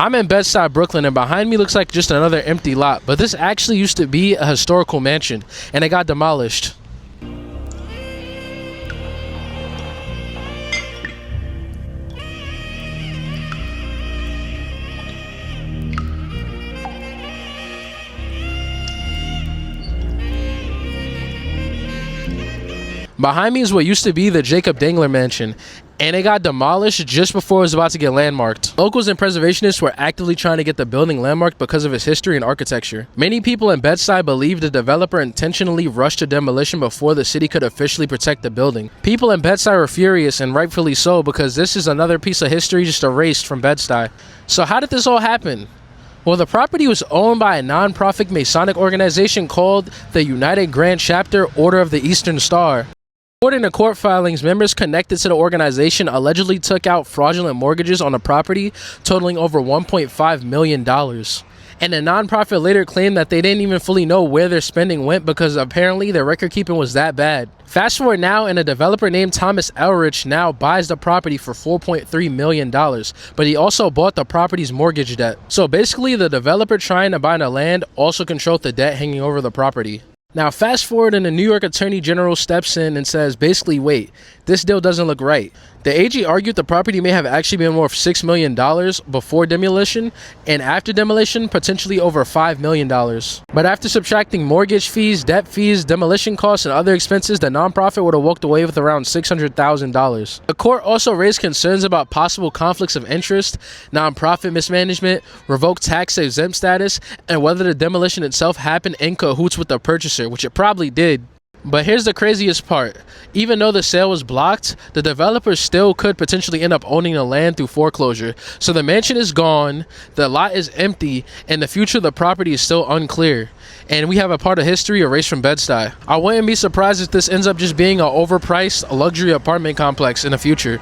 I'm in Bed-Stuy, Brooklyn, and behind me looks like just another empty lot, but this actually used to be a historical mansion, and it got demolished. Behind me is what used to be the Jacob Dangler mansion, and it got demolished just before it was about to get landmarked. Locals and preservationists were actively trying to get the building landmarked because of its history and architecture. Many people in Bed-Stuy believe the developer intentionally rushed to demolition before the city could officially protect the building. People in Bed-Stuy were furious, and rightfully so, because this is another piece of history just erased from Bed-Stuy. So how did this all happen? Well, the property was owned by a non-profit Masonic organization called the United Grand Chapter Order of the Eastern Star. According to court filings, members connected to the organization allegedly took out fraudulent mortgages on the property totaling over $1.5 million. And the nonprofit later claimed that they didn't even fully know where their spending went because apparently their record keeping was that bad. Fast forward now, and a developer named Thomas Elrich now buys the property for $4.3 million, but he also bought the property's mortgage debt. So basically, the developer trying to buy the land also controlled the debt hanging over the property. Now fast forward, and the New York Attorney General steps in and says basically, wait, this deal doesn't look right. The AG argued the property may have actually been worth $6 million before demolition, and after demolition potentially over $5 million. But after subtracting mortgage fees, debt fees, demolition costs, and other expenses, the nonprofit would have walked away with around $600,000. The court also raised concerns about possible conflicts of interest, nonprofit mismanagement, revoked tax exempt status, and whether the demolition itself happened in cahoots with the purchaser, which it probably did. But here's the craziest part. Even though the sale was blocked, the developer still could potentially end up owning the land through foreclosure. So the mansion is gone, the lot is empty, and the future of the property is still unclear. And we have a part of history erased from Bed-Stuy. I wouldn't be surprised if this ends up just being an overpriced luxury apartment complex in the future.